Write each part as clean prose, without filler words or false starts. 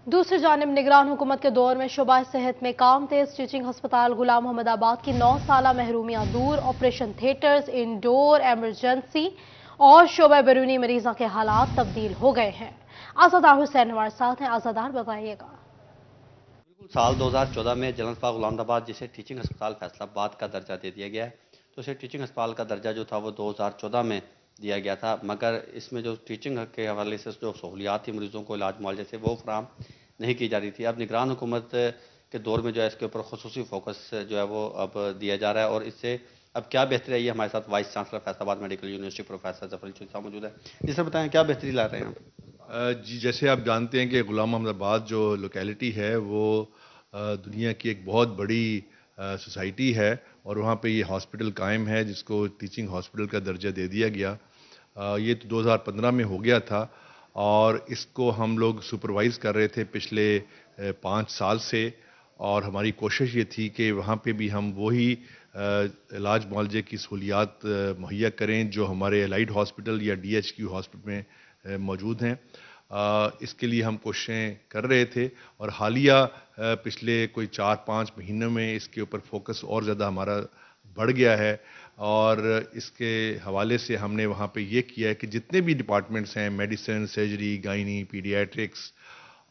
दूसरी जानिब निगरान हुकूमत के दौर में शुबा सेहत में काम तेज। टीचिंग हस्पताल गुलाम मोहम्मदाबाद की 9 साला महरूमियां दूर। ऑपरेशन थिएटर्स, इंडोर एमरजेंसी और शोबा बैरूनी मरीजों के हालात तब्दील हो गए हैं। आजादार हुसैन हमारे साथ हैं। आजादार, बताइएगा। साल 2014 में जलंधर गुलामदाबाद जिसे टीचिंग अस्पताल फैसलाबाद का दर्जा दे दिया गया है, तो उसे टीचिंग अस्पताल का दर्जा जो था वो 2014 में दिया गया था, मगर इसमें जो टीचिंग के हवाले से जो सहूलियात थी मरीजों को इलाज मुआवजे से वो फराम नहीं की जा रही थी। अब निगरान हुकूमत के दौर में जो है इसके ऊपर खुसूसी फोकस जो है वो अब दिया जा रहा है और इससे अब क्या बेहतरी आई है। हमारे साथ vice chancellor Faisalabad medical university professor Zafar Ali Chaudhry sahab मौजूद है। जी सर, बताएं क्या बेहतरी ला रहे हैं? जी, जैसे आप जानते हैं कि गुलाम मोहम्मदाबाद जो लोकेलिटी है वो दुनिया की एक बहुत बड़ी सोसाइटी है और वहाँ पे ये हॉस्पिटल कायम है जिसको टीचिंग हॉस्पिटल का दर्जा दे दिया गया। ये तो 2015 में हो गया था और इसको हम लोग सुपरवाइज कर रहे थे पिछले 5 साल से और हमारी कोशिश ये थी कि वहाँ पे भी हम वही इलाज मुआवजे की सहूलियात मुहैया करें जो हमारे एलाइड हॉस्पिटल या DHQ हॉस्पिटल में मौजूद हैं। इसके लिए हम कोशिशें कर रहे थे और हालिया पिछले कोई 4-5 महीनों में इसके ऊपर फोकस और ज़्यादा हमारा बढ़ गया है और इसके हवाले से हमने वहाँ पे ये किया है कि जितने भी डिपार्टमेंट्स हैं, मेडिसिन, सर्जरी, गायनी, पीडियाट्रिक्स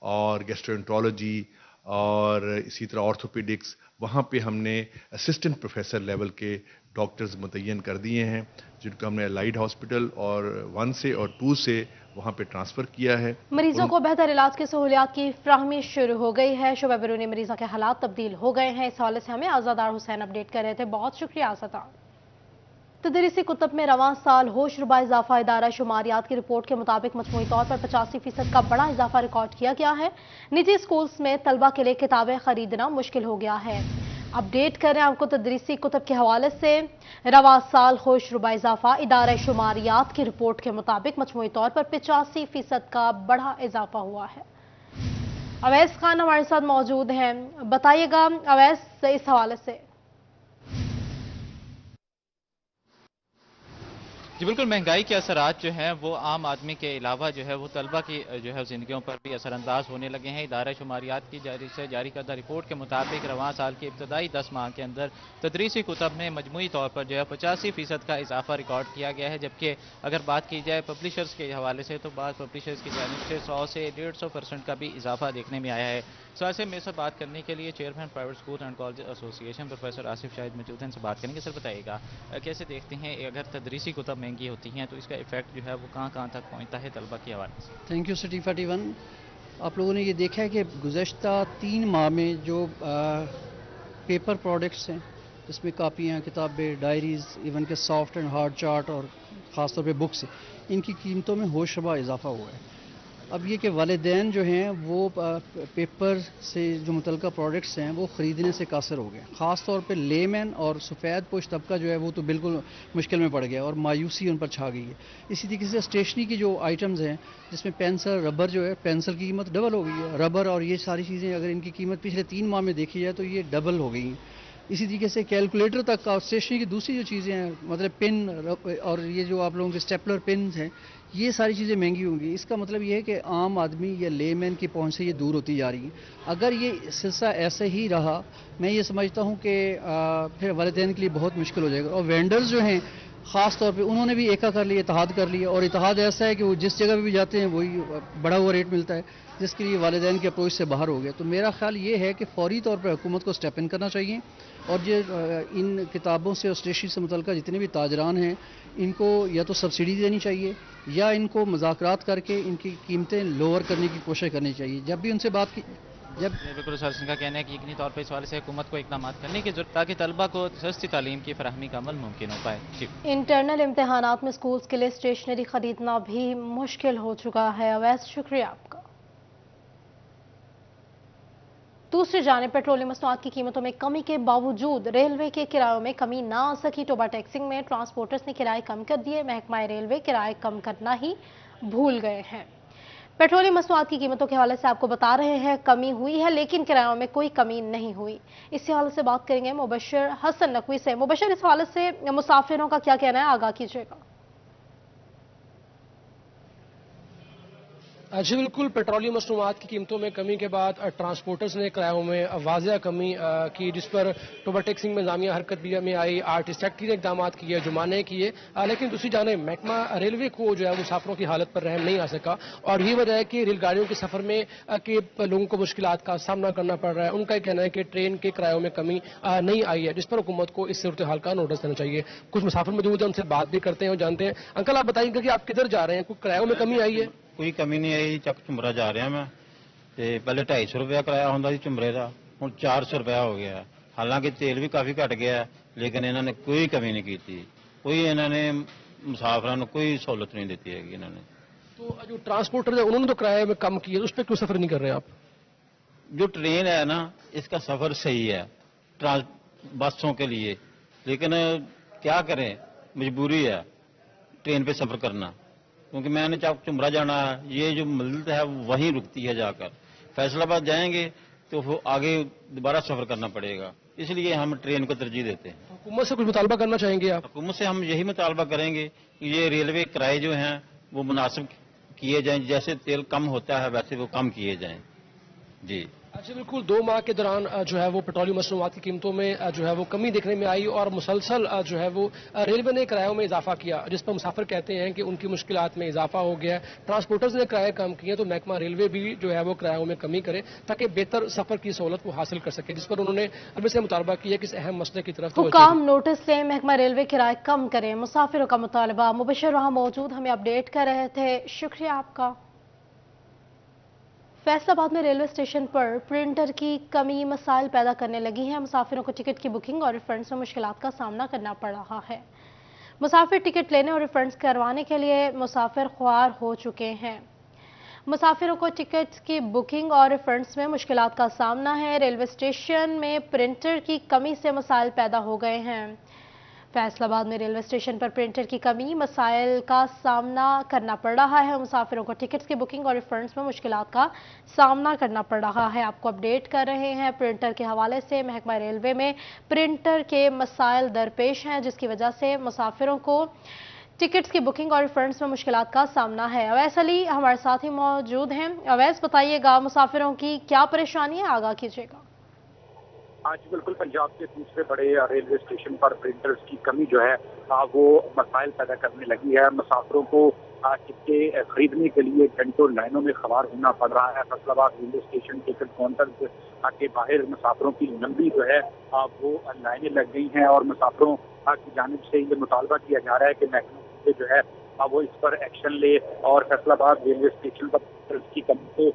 और गैस्ट्रोएंटरोलॉजी और इसी तरह ऑर्थोपेडिक्स, वहाँ पे हमने असिस्टेंट प्रोफेसर लेवल के डॉक्टर्स मुतय्यन कर दिए हैं जिनको हमने एलाइड हॉस्पिटल और 1 से और 2 से वहाँ पे ट्रांसफ़र किया है। मरीजों को बेहतर इलाज की सहूलियात की फ्राहमी शुरू हो गई है। शोबा बैरूनी मरीजों के हालात तब्दील हो गए हैं। इस हवाले से हमें आजादार हुसैन अपडेट कर रहे थे। बहुत शुक्रिया आजादार। तदरीसी कुतब में रवां साल होश रुबा इजाफा। इदारा शुमारियात की रिपोर्ट के मुताबिक मजमूई तौर पर 85% का बड़ा इजाफा रिकॉर्ड किया गया है। निजी स्कूल्स में तलबा के लिए किताबें खरीदना मुश्किल हो गया है। अपडेट कर रहे हैं आपको तदरीसी कुतब के हवाले से। रवां साल होश रुबा इजाफा इदारा शुमारियात की रिपोर्ट के मुताबिक मजमूई तौर पर 85% का बड़ा इजाफा हुआ है। अवैस खान हमारे साथ मौजूद हैं। बताइएगा अवैस, इस हवाले से। जी बिल्कुल, महंगाई के असरात जो हैं वो आम आदमी के अलावा जो है वो तलबा की जो है ज़िंदगियों पर भी असरअंदाज होने लगे हैं। इदारा शुमारियात की जारी करदा रिपोर्ट के मुताबिक रवां साल के इब्तदाई 10 माह के अंदर तदरीसी कुतब में मजमूई तौर पर जो है 85% का इजाफा रिकॉर्ड किया गया है, जबकि अगर बात की जाए पब्लिशर्स के हवाले से तो बाद पब्लिशर्स की जानिब से 100 से 150% का भी इजाफा देखने में आया है। साथ मेरे से बात करने के लिए chairman private school and college association professor Asif Shahid मौजूद हैं, इनसे बात करेंगे। सर बताइएगा कैसे देखते हैं अगर तदरीसी कुतब महंगी होती हैं तो इसका इफेक्ट जो है वो कहाँ तक पहुँचता है तलबा के हवाले से? Thank you city 41। आप लोगों ने ये देखा है कि गुज़श्ता 3 माह में जो पेपर प्रोडक्ट्स हैं जिसमें कापियाँ, किताबें, डायरीज़, इवन के सॉफ्ट एंड हार्ड चार्ट और ख़ास तौर पे बुक्स, इनकी कीमतों में होशरुबा इजाफा हुआ है। अब ये कि वालिदैन जो हैं वो पेपर से जो मुतल्लिका प्रोडक्ट्स हैं वो ख़रीदने से कासिर हो गए। ख़ास तौर पे लेमैन और सफ़ेद पोश तबका जो है वो तो बिल्कुल मुश्किल में पड़ गया और मायूसी उन पर छा गई है। इसी तरीके से स्टेशनरी की जो आइटम्स हैं जिसमें पेंसिल, रबर जो है, पेंसिल की कीमत डबल हो गई है। रबर और ये सारी चीज़ें अगर इनकी कीमत पिछले 3 माह में देखी जाए तो ये डबल हो गई हैं। इसी तरीके से कैलकुलेटर तक और स्टेशनरी की दूसरी जो चीज़ें हैं, मतलब पिन और ये जो आप लोगों के स्टेपलर पिन हैं, ये सारी चीज़ें महंगी होंगी। इसका मतलब ये है कि आम आदमी या लेमैन की पहुंच से ये दूर होती जा रही है। अगर ये सिलसिला ऐसे ही रहा, मैं ये समझता हूँ कि फिर वालिदैन के लिए बहुत मुश्किल हो जाएगा। और वेंडर्स जो हैं ख़ास तौर पे उन्होंने भी एका कर लिया, इत्तेहाद कर लिया और इत्तेहाद ऐसा है कि वो जिस जगह पे भी जाते हैं वही बड़ा हुआ रेट मिलता है, जिसके लिए वालिदैन के अप्रोच से बाहर हो गया। तो मेरा ख्याल ये है कि फौरी तौर पर हुकूमत को स्टेप इन करना चाहिए और जो इन किताबों से और स्टेशनरी से मुतल्लिका जितने भी ताजरान हैं इनको या तो सब्सिडी देनी चाहिए या इनको मुज़ाकरात करके इनकी कीमतें लोअर करने की कोशिश करनी चाहिए। जब भी उनसे बात की बिल्कुल सर, इनका कहना है कि यकीनी तौर पर इस वाले से हुकूमत को इकदाम करने की जरूरत ताकि तलबा को सस्ती तालीम की फराहमी का अमल मुमकिन हो पाए। इंटरनल इम्तहानात में स्कूल्स के लिए स्टेशनरी खरीदना भी मुश्किल हो चुका है। अवैस, शुक्रिया आपका। दूसरी जानिब पेट्रोलियम मसनूआत की कीमतों में कमी के बावजूद रेलवे के किरायों में कमी ना आ सकी। टोबा टैक्सिंग में ट्रांसपोर्टर्स ने किराए कम कर दिए। महकमा रेलवे किराए कम करना ही भूल गए हैं। पेट्रोलियम मसनूआत की कीमतों के हवाले से आपको बता रहे हैं कमी हुई है लेकिन किरायों में कोई कमी नहीं हुई। इसी हवाले से बात करेंगे मुबशर हसन नकवी से। मुबशर, इस हवाले से मुसाफिरों का क्या कहना है, आगाह कीजिएगा। जी बिल्कुल, पेट्रोलियम मसनूआत की कीमतों में कमी के बाद ट्रांसपोर्टर्स ने किरायों में वाज़ह कमी की, जिस पर टोबर टैक्सिंग में जामिया हरकत भी में आई, आरटीएस एक्ट ने इकदाम किए, जुर्माने किए, लेकिन दूसरी जानिब महकमा रेलवे को जो है मुसाफिरों की हालत पर रहम नहीं आ सका, और यही वजह है कि रेलगाड़ियों के सफर में कि लोगों को मुश्किलात का सामना करना पड़ रहा है। उनका ये कहना है कि ट्रेन के किरायों में कमी नहीं आई है, जिस पर हुकूमत को इस सूरत हाल का नोटिस देना चाहिए। कुछ मुसाफिर मौजूद हैं, उनसे बात भी करते हैं और जानते हैं। अंकल, आप बताइएगा कि आप किधर जा रहे हैं, कुछ किरायों में कमी आई है? ਕੋਈ ਕਮੀ ਨਹੀਂ ਆਈ। ਚੱਕ ਝੁੰਮਰਾ ਜਾ ਰਿਹਾ ਮੈਂ, ਤੇ ਪਹਿਲੇ 250 ਰੁਪਇਆ ਕਿਰਾਇਆ ਹੁੰਦਾ ਸੀ ਝੁੰਮਰੇ ਦਾ, ਹੁਣ 400 ਰੁਪਇਆ ਹੋ ਗਿਆ। ਹਾਲਾਂਕਿ ਤੇਲ ਵੀ ਕਾਫੀ ਘਟ ਗਿਆ, ਲੇਕਿਨ ਇਹਨਾਂ ਨੇ ਕੋਈ ਕਮੀ ਨਹੀਂ ਕੀਤੀ, ਕੋਈ ਇਹਨਾਂ ਨੇ ਮੁਸਾਫਰਾਂ ਨੂੰ ਕੋਈ ਸਹੂਲਤ ਨਹੀਂ ਦਿੱਤੀ ਹੈਗੀ ਇਹਨਾਂ ਨੇ। तो जो ट्रांसपोर्टर है उन्होंने तो किराए में कम किया, उस पर क्यों सफर नहीं कर रहे आप? जो ट्रेन है ना, इसका सफर सही है बसों के लिए, लेकिन क्या करें, मजबूरी है ट्रेन पे सफर करना, क्योंकि मैंने चुमरा जाना है, ये जो मिलत है वहीं रुकती है, जाकर फैसलाबाद जाएंगे तो वो आगे दोबारा सफर करना पड़ेगा, इसलिए हम ट्रेन को तरजीह देते हैं। हुकूमत से कुछ मुतालबा करना चाहेंगे आप? हुकूमत से हम यही मुतालबा करेंगे कि ये रेलवे किराए जो हैं वो मुनासिब किए जाएं, जैसे तेल कम होता है वैसे वो कम किए जाएं। जी अच्छा, बिल्कुल 2 माह के दौरान जो है वो पेट्रोलियम मसनूआत की कीमतों में जो है वो कमी देखने में आई, और मुसलसल जो है वो रेलवे ने किरायों में इजाफा किया, जिस पर मुसाफिर कहते हैं कि उनकी मुश्किलात में इजाफा हो गया है। ट्रांसपोर्टर्स ने किराए कम किए, तो महकमा रेलवे भी जो है वो किरायों में कमी करे ताकि बेहतर सफर की सहूलत को हासिल कर सके, जिस पर उन्होंने रेलवे से मुतालबा किया कि इस अहम मसले की तरफ हुकाम नोटिस से महकमा रेलवे किराए कम करें, मुसाफिरों का मुतालबा। मुबशर वहां मौजूद हमें अपडेट कर रहे थे, शुक्रिया आपका। फैसलाबाद में रेलवे स्टेशन पर प्रिंटर की कमी मसाइल पैदा करने लगी है। मुसाफिरों को टिकट की बुकिंग और रिफंड्स में मुश्किलात का सामना करना पड़ रहा है। मुसाफिर टिकट लेने और रिफंड्स करवाने के लिए मुसाफिर ख्वार हो चुके हैं। मुसाफिरों को टिकट की बुकिंग और रिफंड्स में मुश्किलात का सामना है। रेलवे स्टेशन में प्रिंटर की कमी से मसाइल पैदा हो गए हैं। फैसलाबाद में रेलवे स्टेशन पर प्रिंटर की कमी मसाइल का सामना करना पड़ रहा है। मुसाफिरों को टिकट्स की बुकिंग और रिफंड्स में मुश्किलात का सामना करना पड़ रहा है। आपको अपडेट कर रहे हैं प्रिंटर के हवाले से। महकमा रेलवे में प्रिंटर के मसाइल दरपेश हैं, जिसकी वजह से मुसाफिरों को टिकट्स की बुकिंग और रिफंड्स में मुश्किलात का सामना है। अवैस अली हमारे साथ ही मौजूद हैं। अवैस, बताइएगा मुसाफिरों की क्या परेशानी है, आगाह कीजिएगा। आज बिल्कुल पंजाब के दूसरे बड़े रेलवे स्टेशन पर प्रिंटर्स की कमी जो है वो मसाइल पैदा करने लगी है। मुसाफिरों को टिकटें खरीदने के लिए घंटों लाइनों में खवार होना पड़ रहा है। Faisalabad railway station ticket counter के बाहर मुसाफिरों की लंबी जो है वो लाइनें लग गई हैं, और मुसाफिरों की जानिब से ये मुतालबा किया जा रहा है कि महकमा जो है वो इस पर एक्शन ले और फैसलाबाद रेलवे स्टेशन पर इसकी कमी को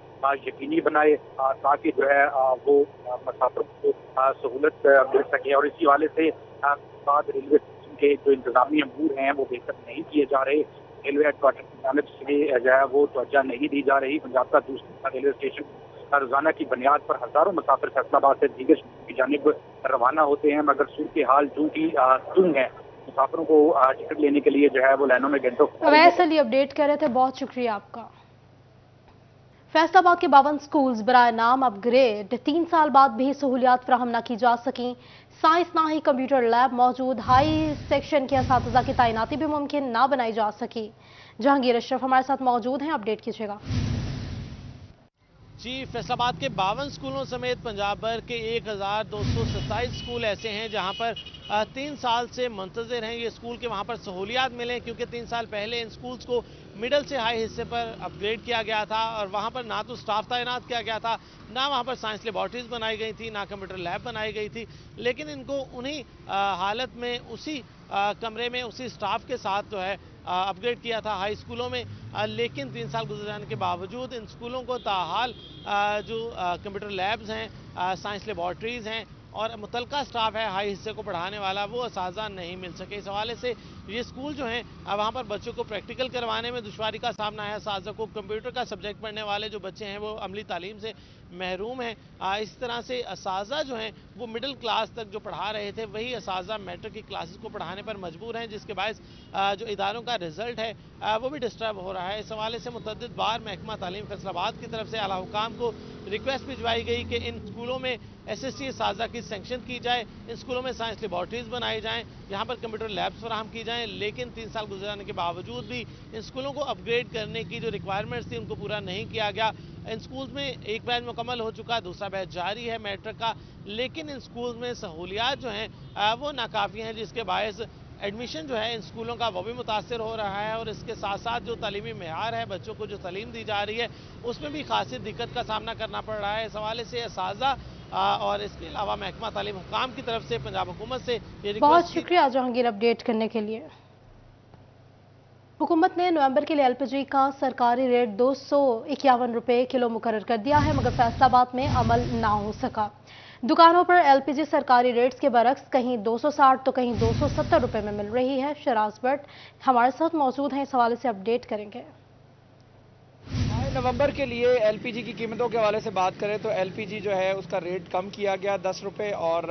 यकीनी बनाए, ताकि जो है वो मुसाफिरों को सहूलत मिल सके। और इसी वाले से बाद रेलवे स्टेशन के जो इंतजामी अमूर हैं वो बेहतर नहीं किए जा रहे। रेलवे हेडक्वार्टर की जानिब से जो है वो तवज्जो नहीं दी जा रही। पंजाब का दूसरा रेलवे स्टेशन रोजाना की बुनियाद पर हजारों मुसाफिर फैसलाबाद से दीगर की जानिब रवाना होते हैं, मगर सूरत हाल जूं की तूं है। मुसाफिरों को टिकट लेने के लिए जो है वो लाइनों में घंटों। वैसे ही अपडेट कर रहे थे, बहुत शुक्रिया आपका। फैसलाबाद के 52 स्कूल्स बराए नाम अपग्रेड, 3 साल बाद भी सहूलियात फराहम न की जा सकी। साइंस ना ही कंप्यूटर लैब मौजूद, हाई सेक्शन के असातिज़ा की तैनाती भी मुमकिन ना बनाई जा सकी। जहांगीर अशरफ हमारे साथ मौजूद हैं, अपडेट कीजिएगा। जी, फैसलाबाद के 52 स्कूलों समेत पंजाब भर के 1227 स्कूल ऐसे हैं जहां पर 3 साल से मुंतज़िर हैं ये स्कूल के वहां पर सहूलियात मिलें, क्योंकि 3 साल पहले इन स्कूल्स को मिडल से हाई हिस्से पर अपग्रेड किया गया था और वहां पर ना तो स्टाफ तैनात किया गया था, ना वहां पर साइंस लेबॉर्ट्रीज बनाई गई थी, ना कंप्यूटर लैब बनाई गई थी। लेकिन इनको उन्हीं हालत में उसी कमरे में उसी स्टाफ के साथ जो है अपग्रेड किया था हाई स्कूलों में। लेकिन 3 साल गुजर जाने के बावजूद इन स्कूलों को ताहाल जो कंप्यूटर लैब्स हैं, साइंस लेबॉर्ट्रीज़ हैं और मुतलका स्टाफ है हाई हिस्से को पढ़ाने वाला, वो असातिज़ा नहीं मिल सके। इस हवाले से ये स्कूल जो हैं वहाँ पर बच्चों को प्रैक्टिकल करवाने में दुश्वारी का सामना है। असातिज़ा को कंप्यूटर का सब्जेक्ट पढ़ने वाले जो बच्चे हैं वो अमली तालीम से महरूम हैं। इस तरह से असातिज़ा जो हैं वो मिडिल क्लास तक जो पढ़ा रहे थे वही असातिज़ा मैट्रिक की क्लासेस को पढ़ाने पर मजबूर हैं, जिसके बायस जो इदारों का रिजल्ट है वो भी डिस्टर्ब हो रहा है। इस हवाले से मुतअद्दिद बार महकमा तालीम फैसलाबाद की तरफ से आला हुकाम को रिक्वेस्ट भिजवाई गई कि इन स्कूलों में SST असातिज़ा की सेंक्शन की जाए, इन स्कूलों में साइंस लेबॉर्ट्रीज बनाई जाएँ, यहाँ पर कंप्यूटर लैब्स फराहम की जाए। जाएं, लेकिन 3 साल गुजर जाने के बावजूद भी इन स्कूलों को अपग्रेड करने की जो रिक्वायरमेंट्स थी उनको पूरा नहीं किया गया। इन स्कूल्स में एक बैच मुकम्मल हो चुका है, दूसरा बैच जारी है मैट्रिक का, लेकिन इन स्कूल्स में सहूलियात जो हैं वो नाकाफ़ी हैं, जिसके बायस एडमिशन जो है इन स्कूलों का वो भी मुतासर हो रहा है और इसके साथ साथ जो तालीमी मेयार है, बच्चों को जो तालीम दी जा रही है उसमें भी खासी दिक्कत का सामना करना पड़ रहा है। इस हवाले से असातिज़ा और इसके अलावा महकमा तालीम हुकाम की तरफ से पंजाब हुकूमत से ये बहुत शुक्रिया जहांगीर अपडेट करने के लिए। हुकूमत ने नवंबर के लिए एलपीजी का सरकारी रेट 251 रुपये किलो मुकर्रर कर दिया है, मगर फैसलाबाद में अमल ना हो सका। दुकानों पर एलपीजी सरकारी रेट्स के बरक्स कहीं 260 तो कहीं 270 रुपये में मिल रही है। शराज भट्ट हमारे साथ मौजूद हैं, इस हवाले से अपडेट करेंगे। नवंबर के लिए एलपीजी की कीमतों के हवाले से बात करें तो एलपीजी जो है उसका रेट कम किया गया 10 रुपये और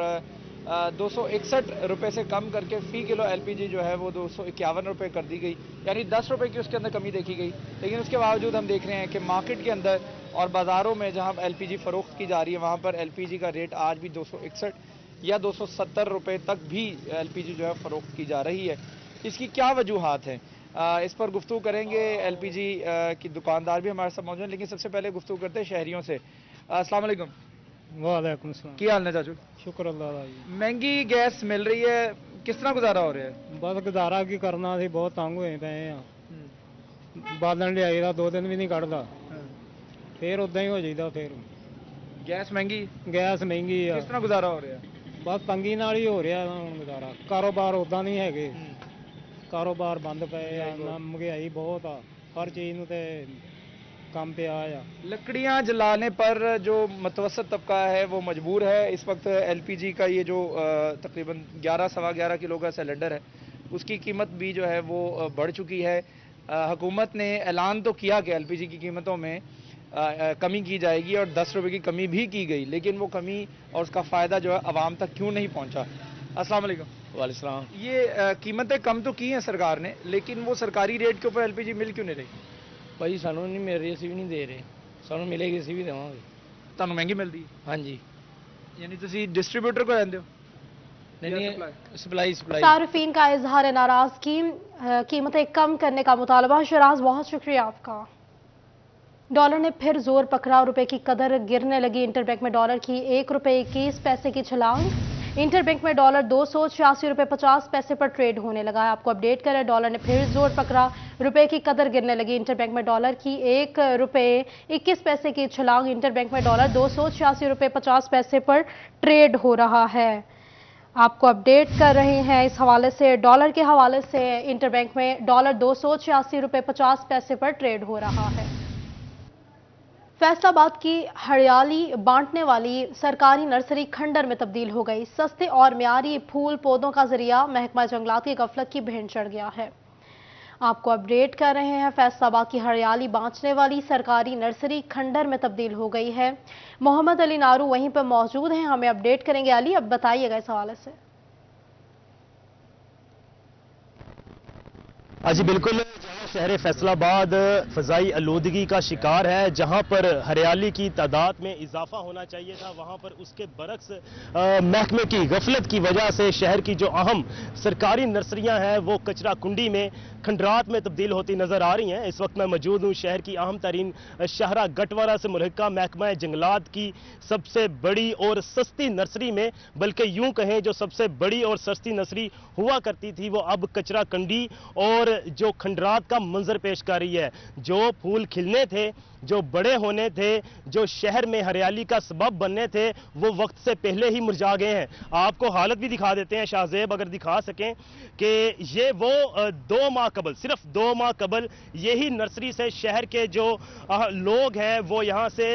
261 रुपये से कम करके फ़ी किलो एलपीजी जो है वो 251 रुपये कर दी गई, यानी 10 रुपये की उसके अंदर कमी देखी गई। लेकिन उसके बावजूद हम देख रहे हैं कि मार्केट के अंदर और बाज़ारों में जहां एलपीजी फ़रोख्त की जा रही है वहां पर एलपीजी का रेट आज भी 261 या 270 रुपये तक भी एलपीजी जो है फ़रोख्त की जा रही है। इसकी क्या वजूहात हैं, इस पर गुफ्तगू करेंगे। एलपीजी की दुकानदार भी हमारे साथ मौजूद हैं, लेकिन सबसे पहले गुफ्तगू करते हैं शहरियों से। अस्सलाम वालेकुम। वालेकुम सलाम। क्या हाल है चाचू? शुक्र अल्लाह दा जी। महंगी गैस मिल रही है, किस तरह गुजारा हो रहा है? बस गुजारा की करना, ਅਸੀਂ बहुत तंग ਹੋਏ ਪਏ ਆ। ਬਾਲਣ ਲਿਆਈਦਾ 2 ਦਿਨ ਵੀ ਨਹੀਂ ਕੱਢਦਾ, ਫਿਰ ਉਦਾਂ ਹੀ ਹੋ ਜਾਈਦਾ। ਫਿਰ ਗੈਸ ਮਹਿੰਗੀ, ਗੈਸ ਮਹਿੰਗੀ ਆ। ਕਿਸ ਤਰ੍ਹਾਂ ਗੁਜ਼ਾਰਾ ਹੋ ਰਿਹਾ? ਬਸ ਤੰਗੀ ਨਾਲ ਹੀ ਹੋ ਰਿਹਾ ਹੁਣ ਗੁਜ਼ਾਰਾ। ਕਾਰੋਬਾਰ ਉਦਾਂ ਨਹੀਂ ਹੈਗੇ, ਕਾਰੋਬਾਰ ਬੰਦ ਪਏ ਆ, ਮਹਿੰਗਾਈ ਬਹੁਤ ਆ, ਹਰ ਚੀਜ਼ ਨੂੰ ਤੇ कम पे आया। लकड़ियां जलाने पर जो मतवसत तबका है वो मजबूर है। इस वक्त एलपीजी का ये जो तकरीबन 11-11.25 किलो का सिलेंडर है उसकी कीमत भी जो है वो बढ़ चुकी है। हुकूमत ने ऐलान तो किया कि एलपीजी की कीमतों में कमी की जाएगी और 10 रुपये की कमी भी की गई, लेकिन वो कमी और उसका फ़ायदा जो है आवाम तक क्यों नहीं पहुँचा? अस्सलाम वालेकुम। वालेकुम। ये कीमतें कम तो की हैं सरकार ने, लेकिन वो सरकारी रेट के ऊपर एलपीजी मिल क्यों नहीं रही? ਭਾਈ ਸਾਨੂੰ ਨਹੀਂ ਮਿਲ ਰਹੀ, ਅਸੀਂ ਵੀ ਨਹੀਂ ਦੇ ਰਹੇ। ਸਾਨੂੰ ਮਿਲੇਗੀ ਅਸੀਂ ਵੀ ਦੇਵਾਂਗੇ। ਤੁਹਾਨੂੰ ਮਹਿੰਗੀ ਮਿਲਦੀ? ਹਾਂਜੀ। यानी ਤੁਸੀਂ डिस्ट्रीब्यूटर को रहते हो? नहीं, सप्लाई। सार्फिन का इजहार नाराजगी, कीमतें कम करने का मुतालबा। शराज बहुत शुक्रिया आपका। डॉलर ने फिर जोर पकड़ा, रुपए की कदर गिरने लगी। इंटरबैंक में डॉलर की 1 रुपये 21 पैसे की छलांग। इंटरबैंक में डॉलर 286 रुपये 50 पैसे पर ट्रेड होने लगा है। आपको अपडेट करें, डॉलर ने फिर जोर पकड़ा, रुपए की कदर गिरने लगी। इंटरबैंक में डॉलर की 1 रुपये 21 पैसे की छलांग। इंटरबैंक में डॉलर 286 रुपये 50 पैसे पर ट्रेड हो रहा है। आपको अपडेट कर रहे हैं इस हवाले से। डॉलर के हवाले से इंटरबैंक में डॉलर 286 रुपये 50 पैसे पर ट्रेड हो रहा है। फैसलाबाद की हरियाली बांटने वाली सरकारी नर्सरी खंडर में तब्दील हो गई। सस्ते और म्यारी फूल पौधों का जरिया महकमा जंगलात की गफलत की भेंट चढ़ गया है। आपको अपडेट कर रहे हैं, फैसलाबाद की हरियाली बांटने वाली सरकारी नर्सरी खंडर में तब्दील हो गई है। मोहम्मद अली नारू वहीं पर मौजूद हैं, हमें अपडेट करेंगे। अली, अब बताइएगा इस हवाले से। जी बिल्कुल, जहां शहर फैसलाबाद फ़ज़ाई आलूदगी का शिकार है, जहां पर हरियाली की तादाद में इजाफा होना चाहिए था, वहां पर उसके बरक्स महकमे की गफलत की वजह से शहर की जो अहम सरकारी नर्सरियां हैं वो कचरा कुंडी में, खंडरात में तब्दील होती नजर आ रही हैं। इस वक्त मैं मौजूद हूं शहर की अहम तरीन शाहरा गटवारा से मुल्हिका महकमा जंगलात की सबसे बड़ी और सस्ती नर्सरी में, बल्कि यूं कहें जो सबसे बड़ी और सस्ती नर्सरी हुआ करती थी वो अब कचरा कंडी और जो खंडरात का मंजर पेश कर रही है। जो फूल खिलने थे, जो बड़े होने थे, जो शहर में हरियाली का सबब बनने थे, वो वक्त से पहले ही मुरझा गए हैं। आपको हालत भी दिखा देते हैं शाहजेब, अगर दिखा सकें, कि ये वो 2 माह कबल, सिर्फ 2 माह कबल यही नर्सरी से शहर के जो लोग हैं वो यहाँ से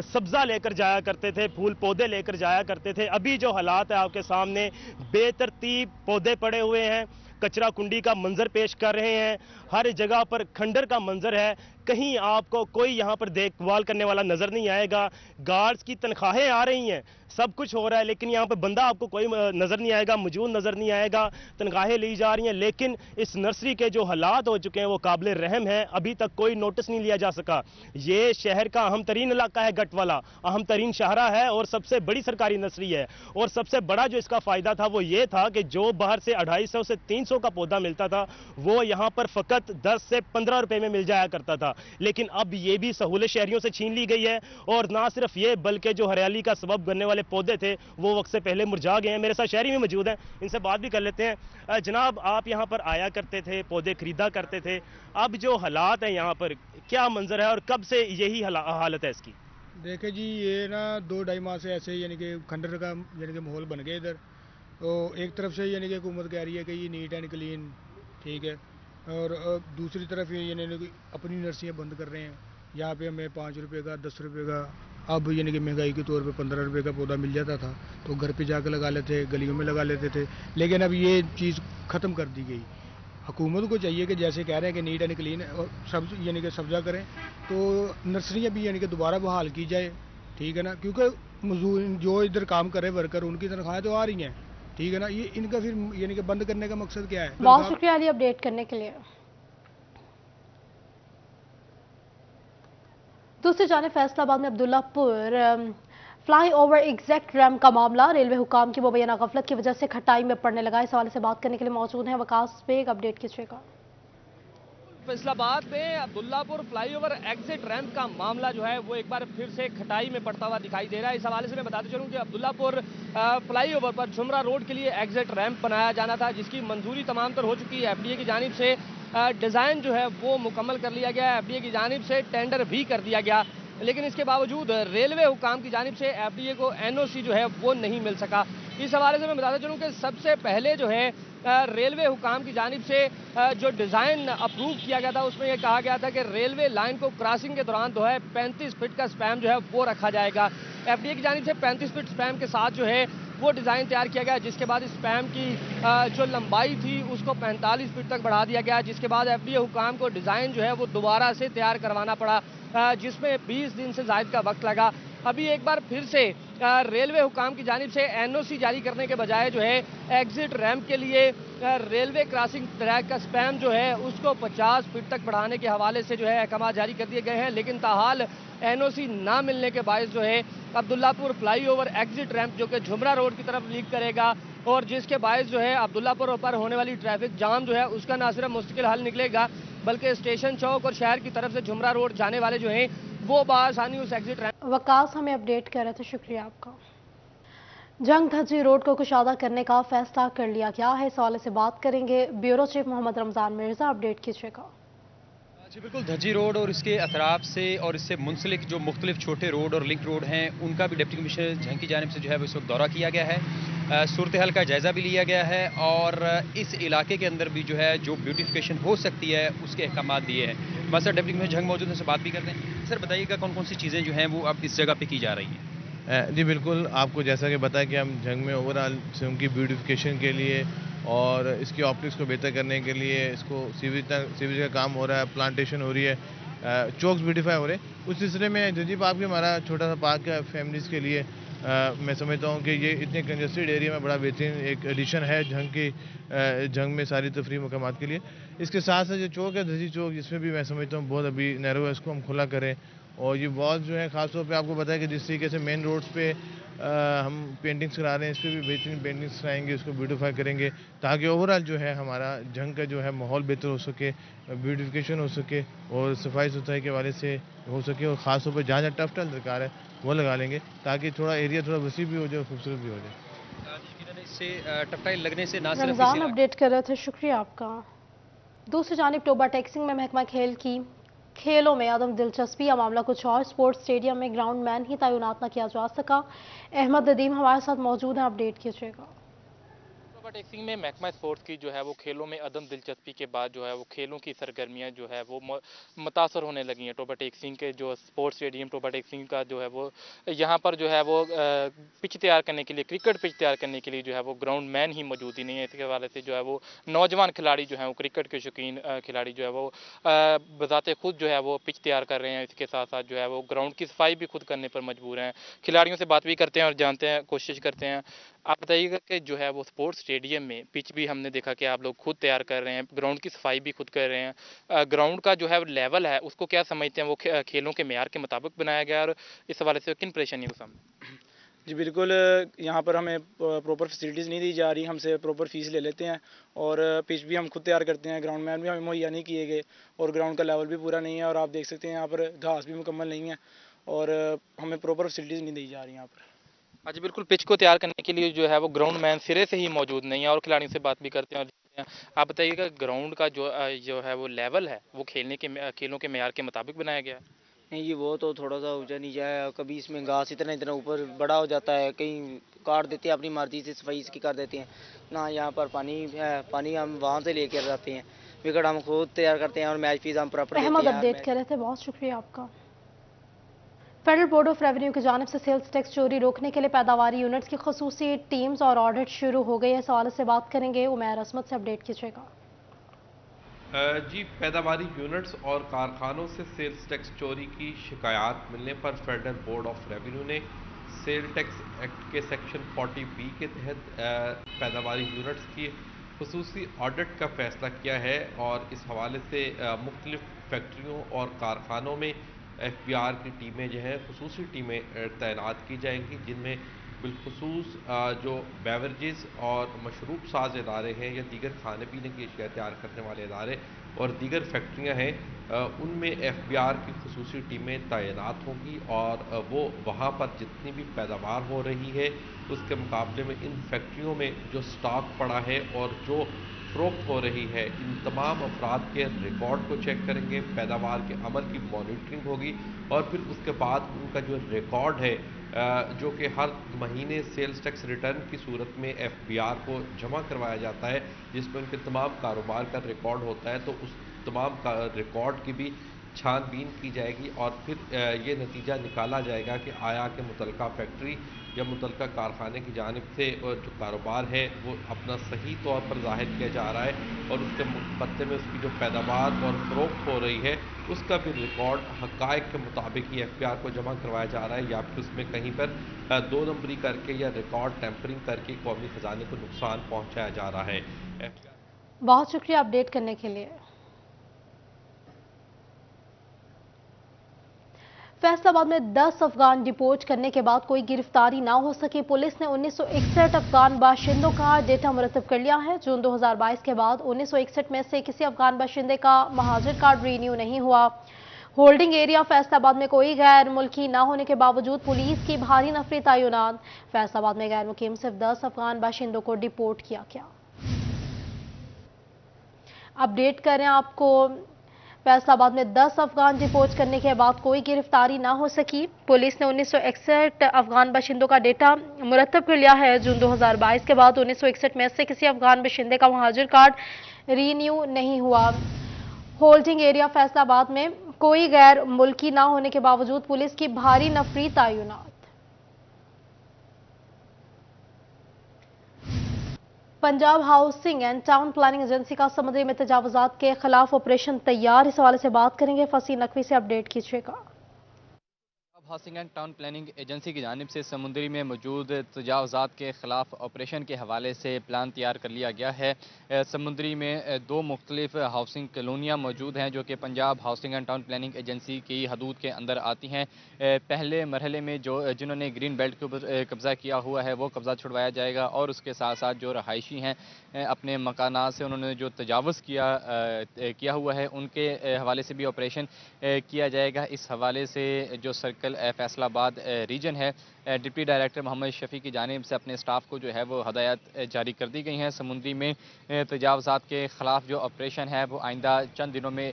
सब्जा लेकर जाया करते थे, फूल पौधे लेकर जाया करते थे। अभी जो हालात है आपके सामने, बेतरतीब पौधे पड़े हुए हैं, कचरा कुंडी का मंजर पेश कर रहे हैं, हर जगह पर खंडर का मंजर है। कहीं आपको कोई यहाँ पर देखभाल करने वाला नजर नहीं आएगा। गार्ड्स की तनख्वाहें आ रही हैं, सब कुछ हो रहा है, लेकिन यहाँ पे बंदा आपको कोई नजर नहीं आएगा, मौजूद नजर नहीं आएगा। तनख्वाहें ली जा रही हैं, लेकिन इस नर्सरी के जो हालात हो चुके हैं वो काबिल रहम है। अभी तक कोई नोटिस नहीं लिया जा सका। ये शहर का अहम तरीन इलाका है, गट वाला अहम तरीन शाहरा है और सबसे बड़ी सरकारी नर्सरी है। और सबसे बड़ा जो इसका फायदा था वो ये था कि जो बाहर से 250 से 300 का पौधा मिलता था वो यहाँ पर फकत 10 से 15 रुपए में मिल जाया करता था। लेकिन अब ये भी सहूलत शहरियों से छीन ली गई है। और ना सिर्फ ये बल्कि जो हरियाली का सबब बनने वाले पौधे थे वो वक्त से पहले मुरझा गए हैं। मेरे साथ शहरी भी मौजूद हैं, इनसे बात भी कर लेते हैं। जनाब, आप यहाँ पर आया करते थे, पौधे खरीदा करते थे, अब जो हालात हैं यहाँ पर क्या मंजर है और कब से यही हालत है इसकी? देखे जी, ये ना 2-2.5 माह से ऐसे यानी कि खंडर का यानी कि माहौल बन गया इधर। तो एक तरफ से यानी कि हुकूमत कह रही है कि ये नीट एंड क्लीन ठीक है, और दूसरी तरफ ये यानी कि अपनी नर्सरियाँ बंद कर रहे हैं। यहाँ पे हमें 5 रुपये का 10 रुपये का, अब यानी कि महंगाई के तौर पे 15 रुपये का पौधा मिल जाता था तो घर पे जाकर लगा लेते, गलियों में लगा लेते थे। लेकिन अब ये चीज़ ख़त्म कर दी गई। हुकूमत को चाहिए कि जैसे कह रहे हैं कि नीट एंड क्लीन और सब यानी कि सब्जा करें, तो नर्सरियाँ भी यानी कि दोबारा बहाल की जाए, ठीक है ना, क्योंकि मजदूर जो इधर काम करे वर्कर उनकी तनख्वाहें तो आ रही हैं, ठीक है ना। ये इनका फिर यानी कि बंद करने का मकसद क्या है? बहुत शुक्रिया अली अपडेट करने के लिए। दूसरी जानिब फैसलाबाद में Abdullapur fly over exact ramp का मामला रेलवे हुकाम की मुबैना गफलत की वजह से खटाई में पड़ने लगा। इस हवाले से बात करने के लिए मौजूद हैं वकास बेग, अपडेट कीजिएगा। फैसलाबाद में अब्दुल्लापुर फ्लाईओवर एग्जिट रैंप का मामला जो है वो एक बार फिर से खटाई में पड़ता हुआ दिखाई दे रहा है। इस हवाले से मैं बताते चलूं कि अब्दुल्लापुर फ्लाईओवर पर झुमरा रोड के लिए एग्जिट रैंप बनाया जाना था, जिसकी मंजूरी तमाम तर हो चुकी है। एफडीए की जानिब से डिज़ाइन जो है वो मुकम्मल कर लिया गया है, एफडीए की जानिब से टेंडर भी कर दिया गया, लेकिन इसके बावजूद रेलवे हुकाम की जानिब से एफडीए को एनओसी जो है वो नहीं मिल सका। इस हवाले से मैं बताता चलूं कि सबसे पहले जो है रेलवे हुकाम की जानिब से जो डिज़ाइन अप्रूव किया गया था उसमें यह कहा गया था कि रेलवे लाइन को क्रॉसिंग के दौरान जो है 35 फीट का स्पैम जो है वो रखा जाएगा। एफडीए की जानिब से 35 फीट स्पैम के साथ जो है वो डिज़ाइन तैयार किया गया, जिसके बाद स्पैम की जो लंबाई थी उसको 45 फीट तक बढ़ा दिया गया, जिसके बाद एफडीए हुकाम को डिज़ाइन जो है वो दोबारा से तैयार करवाना पड़ा, जिसमें 20 दिन से ज़ायद का वक्त लगा। अभी एक बार फिर से रेलवे हुकाम की जानिब से एनओसी जारी करने के बजाय जो है एग्जिट रैंप के लिए रेलवे क्रॉसिंग ट्रैक का स्पैम जो है उसको 50 फीट तक बढ़ाने के हवाले से जो है अहकाम जारी कर दिए गए हैं, लेकिन ताहाल एनओसी ना मिलने के बायस जो है अब्दुल्लापुर फ्लाईओवर एग्जिट रैंप जो कि झुमरा रोड की तरफ लीक करेगा और जिसके बायस जो है अब्दुल्लापुर पर होने वाली ट्रैफिक जाम जो है उसका ना सिर्फ मुश्किल हल निकलेगा बल्कि स्टेशन चौक और शहर की तरफ से झुमरा रोड जाने वाले जो हैं वो बआसानी उस एग्जिट रैंप। वकास हमें अपडेट कर रहे थे, शुक्रिया आपका। जंग धज्जी रोड को कुशादा करने का फैसला कर लिया गया है, इस हवाले से बात करेंगे bureau chief Mohammad Ramzan Mirza, update कीजिएगा। जी बिल्कुल, धज्जी रोड और इसके अतराफ से और इससे मुंसलिक जो मुख्तलिफ छोटे रोड और लिंक रोड हैं उनका भी डिप्टी कमिश्नर जंग की जानिब से जो है वो इस वक्त दौरा किया गया है, सूरत हाल का जायज़ा भी लिया गया है और इस इलाके के अंदर भी जो है जो ब्यूटिफिकेशन हो सकती है उसके अहकाम दिए हैं। हमारे साथ डिप्टी कमिश्नर जंग मौजूद हैं, से बात भी करते हैं। सर बताइएगा कौन कौन सी चीज़ें जो हैं वो अब इस जगह पे की जा रही हैं? जी बिल्कुल, आपको जैसा कि बताया कि हम जंग में ओवरऑल उनकी ब्यूटिफिकेशन के लिए और इसकी ऑप्टिक्स को बेहतर करने के लिए इसको सीवेज का काम हो रहा है, प्लांटेशन हो रही है, चौक्स ब्यूटीफाई हो रहे हैं। उस सिलसिले में जजी पार्क भी हमारा छोटा सा पार्क है फैमिलीज़ के लिए। मैं समझता हूँ कि ये इतने कंजस्टेड एरिया में बड़ा बेहतरीन एक एडिशन है जंग में सारी तफरी मकामात के लिए। इसके साथ साथ जो चौक है धजी चौक, जिसमें भी मैं समझता हूँ बहुत अभी नैरो है, इसको हम खुला करें और ये वॉल्स जो है ख़ास तौर पे आपको बताया कि जिस तरीके से मेन रोड्स पे हम पेंटिंग्स करा रहे हैं इस पर भी बेहतरीन पेंटिंग्स कराएंगे, उसको ब्यूटीफाई करेंगे ताकि ओवरऑल जो है हमारा जंग का जो है माहौल बेहतर हो सके, ब्यूटिफिकेशन हो सके और सफाई सुथराई के वाले से हो सके और ख़ास तौर पर जहाँ जहाँ टफ टल दरकार है वो लगा लेंगे ताकि थोड़ा एरिया थोड़ा वसी भी हो जाए, खूबसूरत भी हो जाए। इससे टफटाइल लगने से ना सिर्फ रमजान अपडेट कर रहे थे, शुक्रिया आपका। दूसरी जानिब टोबा टैक्सिंग में महकमा खेल की खेलों में अदम दिलचस्पी या मामला कुछ और, स्पोर्ट्स स्टेडियम में ग्राउंड मैन ही तैनात न किया जा सका। अहमद नदीम हमारे साथ मौजूद हैं, अपडेट कीजिएगा। टोबा टेक्सिंग में महकमा स्पोर्ट्स की जो है वो खेलों में अदम दिलचस्पी के बाद जो है वो खेलों की सरगर्मियां जो है वो मुतासर होने लगी हैं। टोबा टेक्सिंग के जो स्पोर्ट्स स्टेडियम टोबा टेक्सिंग का जो है वो यहाँ पर जो है वो पिच तैयार करने के लिए, क्रिकेट पिच तैयार करने के लिए जो है वो ग्राउंड मैन ही मौजूद ही नहीं है। इसके हवाले से जो है वो नौजवान खिलाड़ी जो है वो क्रिकेट के शौकीन खिलाड़ी जो है वो बजाते खुद जो है वो पिच तैयार कर रहे हैं। इसके साथ साथ जो है वो ग्राउंड की सफाई भी खुद करने पर मजबूर हैं। खिलाड़ियों से बात भी करते हैं और जानते हैं, कोशिश करते हैं। आप बताइएगा कि जो है वो स्पोर्ट्स स्टेडियम में पिच भी हमने देखा कि आप लोग खुद तैयार कर रहे हैं, ग्राउंड की सफाई भी खुद कर रहे हैं। ग्राउंड का जो है लेवल है उसको क्या समझते हैं, वो खेलों के मेयार के मुताबिक बनाया गया, और इस हवाले से किन परेशानियों का सामना? जी बिल्कुल, यहाँ पर हमें प्रॉपर फैसिलिटीज़ नहीं दी जा रही, हमसे प्रॉपर फीस ले लेते हैं और पिच भी हम खुद तैयार करते हैं, ग्राउंड मैन भी हमें मुहैया नहीं किए गए और ग्राउंड का लेवल भी पूरा नहीं है और आप देख सकते हैं यहाँ पर घास भी मुकम्मल नहीं है और हमें प्रॉपर फैसिलिटीज़ नहीं दी जा रही यहाँ पर। हाँ जी बिल्कुल, पिच को तैयार करने के लिए जो है वो ग्राउंड मैन सिरे से ही मौजूद नहीं है और खिलाड़ियों से बात भी करते हैं। और आप बताइएगा ग्राउंड का जो है वो लेवल है वो खेलों के मेयार के मुताबिक बनाया गया है? नहीं, ये वो तो थोड़ा सा ऊंचा नीचा है, कभी इसमें घास इतना ऊपर बड़ा हो जाता है, कहीं काट देते हैं अपनी मर्जी से, सफाई इसकी कर देते हैं ना। यहाँ पर पानी है, पानी हम वहाँ से लेकर जाते हैं, विकेट हम खुद तैयार करते हैं और मैच फीस हम प्रॉपर अहमद अपडेट कर रहे थे, बहुत शुक्रिया आपका। फेडरल बोर्ड ऑफ रेवेन्यू की जानिब से सेल्स टैक्स चोरी रोकने के लिए पैदावारी यूनिट्स की खसूसी टीम्स और ऑडिट शुरू हो गई है। इस हवाले से बात करेंगे, उमैर असमत से अपडेट कीजिएगा। जी, पैदावारी यूनिट्स और कारखानों से सेल्स टैक्स चोरी की शिकायत मिलने पर फेडरल बोर्ड ऑफ रेवेन्यू ने सेल टैक्स एक्ट के सेक्शन 40B के तहत पैदावारी यूनिट्स की खसूसी ऑडिट का फैसला किया है और इस हवाले से मुख्तलिफ फैक्ट्रियों और कारखानों में FBR की टीमें जो हैं खसूसी टीमें तैनात की जाएंगी, जिनमें बिलखसूस जो बेवरेजेस और मशरूब साज इदारे हैं या दीगर खाने पीने की अशिया तैयार करने वाले इदारे और दीगर फैक्ट्रियां हैं, उनमें FBR की खसूसी टीमें तैनात होंगी और वो वहाँ पर जितनी भी पैदावार हो रही है उसके मुकाबले में इन फैक्ट्रियों में जो स्टॉक पड़ा है और जो फ़रोख्त हो रही है, इन तमाम अफराद के रिकॉर्ड को चेक करेंगे, पैदावार के अमल की मॉनिटरिंग होगी और फिर उसके बाद उनका जो रिकॉर्ड है जो कि हर महीने सेल्स टैक्स रिटर्न की सूरत में FBR को जमा करवाया जाता है, जिसमें उनके तमाम कारोबार का रिकॉर्ड होता है, तो उस तमाम का रिकॉर्ड की भी छानबीन की जाएगी और फिर ये नतीजा निकाला जाएगा कि आया कि मुतलका फैक्ट्री या मुतलका कारखाने की जानिब से जो कारोबार है वो अपना सही तौर पर ज़ाहिर किया जा रहा है और उसके बदले में उसकी जो पैदावार और फ़रोख्त हो रही है उसका भी रिकॉर्ड हक़ाइक़ के मुताबिक ही FBR को जमा करवाया जा रहा है या फिर उसमें कहीं पर 2 नंबरी करके या रिकॉर्ड टेम्परिंग करके कौमी ख़जाने को नुकसान पहुँचाया जा रहा है। बहुत शुक्रिया अपडेट करने के लिए। फैसलाबाद में 10 अफगान डिपोर्ट करने के बाद कोई गिरफ्तारी ना हो सकी। पुलिस ने 1961 अफगान बाशिंदों का डेटा मुरतब कर लिया है। जून 2022 के बाद 1961 में से किसी अफगान बाशिंदे का महाजिर कार्ड रीन्यू नहीं हुआ। होल्डिंग एरिया फैसलाबाद में कोई गैर मुल्की ना होने के बावजूद पुलिस की भारी नफरी तैनात। फैसलाबाद में गैर मुकीम सिर्फ 10 अफगान बाशिंदों को डिपोर्ट किया गया। अपडेट करें आपको, फैसलाबाद में 10 अफगान डिपोर्ट करने के बाद कोई गिरफ्तारी ना हो सकी। पुलिस ने 1961 अफगान बाशिंदों का डेटा मुरतब कर लिया है। जून 2022 के बाद 1961 में से किसी अफगान बाशिंदे का महाजिर कार्ड रीन्यू नहीं हुआ। होल्डिंग एरिया फैसलाबाद में कोई गैर मुल्की ना होने के बावजूद पुलिस की भारी नफरी तैनात। Punjab housing and town planning agency का समुद्री में तजावुजात के खिलाफ ऑपरेशन तैयार। इस हवाले से बात करेंगे, फसी नकवी से अपडेट कीजिएगा। Housing and town planning agency की जानिब से समुद्री में मौजूद तजावुजात के खिलाफ ऑपरेशन के हवाले से प्लान तैयार कर लिया गया है। समुद्री में 2 मुख्तलिफ हाउसिंग कॉलोनियाँ मौजूद हैं जो कि Punjab housing and town planning agency की हदूद के अंदर आती हैं। पहले मरहले में जिन्होंने ग्रीन बेल्ट के ऊपर कब्ज़ा किया हुआ है वो कब्ज़ा छुड़वाया जाएगा और उसके साथ साथ जो रहायशी हैं अपने मकानात से उन्होंने जो तजावुज़ किया हुआ है उनके हवाले से भी ऑपरेशन किया जाएगा। इस हवाले से जो सर्कल فیصل آباد ریجن ہے، ڈپٹی ڈائریکٹر محمد شفیع کی جانب سے اپنے اسٹاف کو جو ہے وہ ہدایات جاری کر دی گئی ہیں۔ سمندری میں تجاوزات کے خلاف جو آپریشن ہے وہ آئندہ چند دنوں میں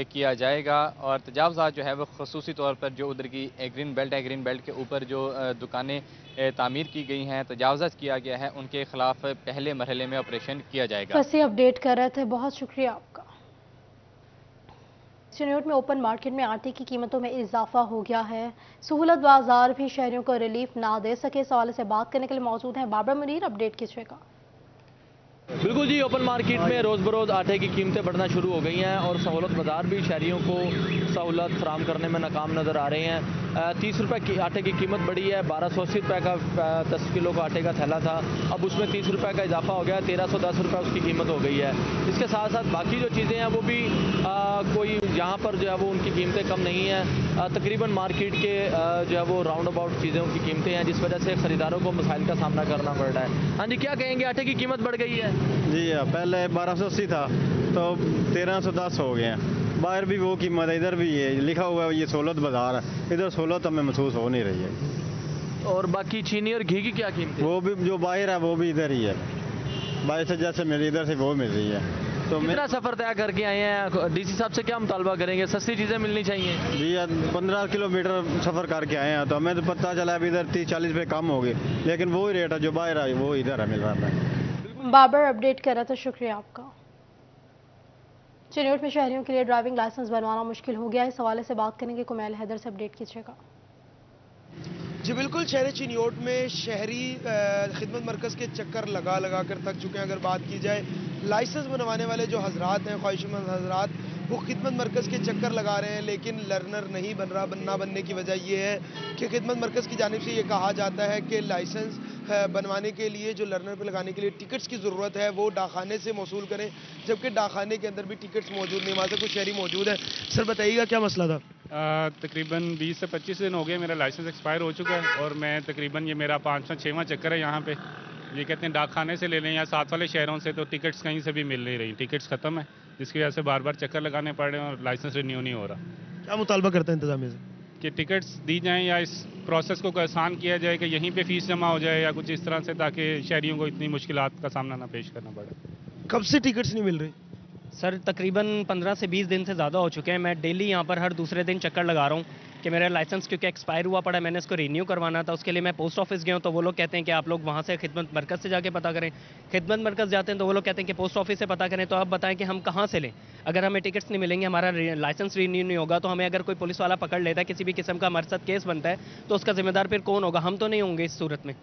کیا جائے گا، اور تجاوزات جو ہے وہ خصوصی طور پر جو ادھر کی گرین بیلٹ ہے، گرین بیلٹ کے اوپر جو دکانیں تعمیر کی گئی ہیں، تجاوزات کیا گیا ہے، ان کے خلاف پہلے مرحلے میں آپریشن کیا جائے گا۔ وسیع اپڈیٹ کر رہے تھے، بہت شکریہ آپ کا۔ چنیوٹ میں اوپن مارکیٹ میں آٹے کی قیمتوں میں اضافہ ہو گیا ہے، سہولت بازار بھی شہریوں کو ریلیف نہ دے سکے۔ اس حوالے سے بات کرنے کے لیے موجود ہیں بابر منیر، اپڈیٹ کیجیے گا۔ بالکل جی، اوپن مارکیٹ میں روز بروز آٹے کی قیمتیں بڑھنا شروع ہو گئی ہیں اور سہولت بازار بھی شہریوں کو سہولت فراہم کرنے میں ناکام نظر آ رہے ہیں۔ 30 روپے کی آٹے کی قیمت بڑھی ہے، 1280 روپے کا 10 کلو کا آٹے کا تھیلا تھا، اب اس میں 30 روپے کا اضافہ ہو گیا، 1310 روپے اس کی قیمت ہو گئی ہے۔ اس کے ساتھ ساتھ باقی جو چیزیں ہیں وہ بھی کوئی یہاں پر جو ہے وہ ان کی قیمتیں کم نہیں ہیں، تقریباً مارکیٹ کے جو ہے وہ راؤنڈ اباؤٹ چیزوں کی قیمتیں ہیں، جس وجہ سے خریداروں کو مسائل کا سامنا کرنا پڑ رہا ہے۔ ہاں جی، کیا کہیں گے، آٹے کی قیمت بڑھ گئی ہے؟ جی پہلے 1280 تھا تو 1310 ہو گئے ہیں، باہر بھی وہ قیمت ہے، ادھر بھی یہ لکھا ہوا ہے یہ سہولت بازار ہے، ادھر سہولت ہمیں محسوس ہو نہیں رہی ہے۔ اور باقی چینی اور گھی کی کیا قیمت ہے؟ وہ بھی جو باہر ہے وہ بھی ادھر ہی ہے، باہر سے جیسے ملی ادھر سے وہ مل رہی ہے۔ تو کتنا سفر طے کر کے آئے ہیں، ڈی سی صاحب سے کیا مطالبہ کریں گے؟ سستی چیزیں ملنی چاہیے جی، 15 کلومیٹر سفر کر کے آئے ہیں تو ہمیں تو پتہ چلا ابھی ادھر 30-40 روپے کم ہو گئے، لیکن وہی ریٹ ہے جو باہر ہے وہ ادھر ہے مل رہا ہے۔ بابر اپڈیٹ کر رہا تھا، شکریہ آپ کا۔ چنیوٹ میں شہریوں کے لیے ڈرائیونگ لائسنس بنوانا مشکل ہو گیا ہے، اس حوالے سے بات کریں گے کمیل حیدر سے، اپڈیٹ کیجیے گا۔ جی بالکل، شہر چنیوٹ میں شہری خدمت مرکز کے چکر لگا کر تھک چکے ہیں۔ اگر بات کی جائے لائسنس بنوانے والے جو حضرات ہیں، خواہش مند حضرات، وہ خدمت مرکز کے چکر لگا رہے ہیں، لیکن لرنر نہیں بن رہا۔ نہ بننے کی وجہ یہ ہے کہ خدمت مرکز کی جانب سے یہ کہا جاتا ہے کہ لائسنس بنوانے کے لیے جو لرنر پہ لگانے کے لیے ٹکٹس کی ضرورت ہے وہ ڈاکخانے سے موصول کریں، جبکہ ڈاکخانے کے اندر بھی ٹکٹس موجود نہیں۔ وہاں سے کچھ شہری موجود ہیں، سر بتائیے گا کیا مسئلہ تھا؟ تقریباً 20 سے 25 دن ہو گئے میرا لائسنس ایکسپائر ہو چکا ہے، اور میں تقریباً یہ میرا 5واں 6واں چکر ہے یہاں پہ۔ یہ کہتے ہیں ڈاکخانے سے لے لیں یا ساتھ والے شہروں سے، تو ٹکٹس کہیں سے بھی مل نہیں رہی، ٹکٹس ختم ہے، جس کی وجہ سے بار بار چکر لگانے پڑ رہے ہیں اور لائسنس رینیو نہیں ہو رہا۔ کیا مطالبہ کرتا ہے انتظامیہ سے؟ کہ ٹکٹس دی جائیں یا اس پروسیس کو آسان کیا جائے کہ یہیں پہ فیس جمع ہو جائے یا کچھ اس طرح سے، تاکہ شہریوں کو اتنی مشکلات کا سامنا نہ پیش کرنا پڑے۔ کب سے ٹکٹس نہیں مل رہی؟ سر تقریباً 15 سے 20 دن سے زیادہ ہو چکے ہیں، میں ڈیلی یہاں پر ہر دوسرے دن چکر لگا رہا ہوں کہ میرا لائسنس کیونکہ ایکسپائر ہوا پڑا ہے، میں نے اس کو رینیو کروانا تھا، اس کے لیے میں پوسٹ آفس گیا ہوں تو وہ لوگ کہتے ہیں کہ آپ لوگ وہاں سے خدمت مرکز سے جا کے پتہ کریں، خدمت مرکز جاتے ہیں تو وہ لوگ کہتے ہیں کہ پوسٹ آفس سے پتہ کریں۔ تو آپ بتائیں کہ ہم کہاں سے لیں؟ اگر ہمیں ٹکٹس نہیں ملیں گے، ہمارا لائسنس رینیو نہیں ہوگا، تو ہمیں اگر کوئی پولیس والا پکڑ لیتا ہے، کسی بھی قسم کا مرصد کیس بنتا ہے، تو اس کا ذمہ دار پھر کون ہوگا؟ ہم تو نہیں ہوں گے اس صورت میں۔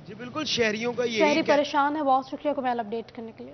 جی بالکل، شہریوں کا شہری پریشان ہے، بہت شکریہ کمیل اپڈیٹ کرنے کے لیے۔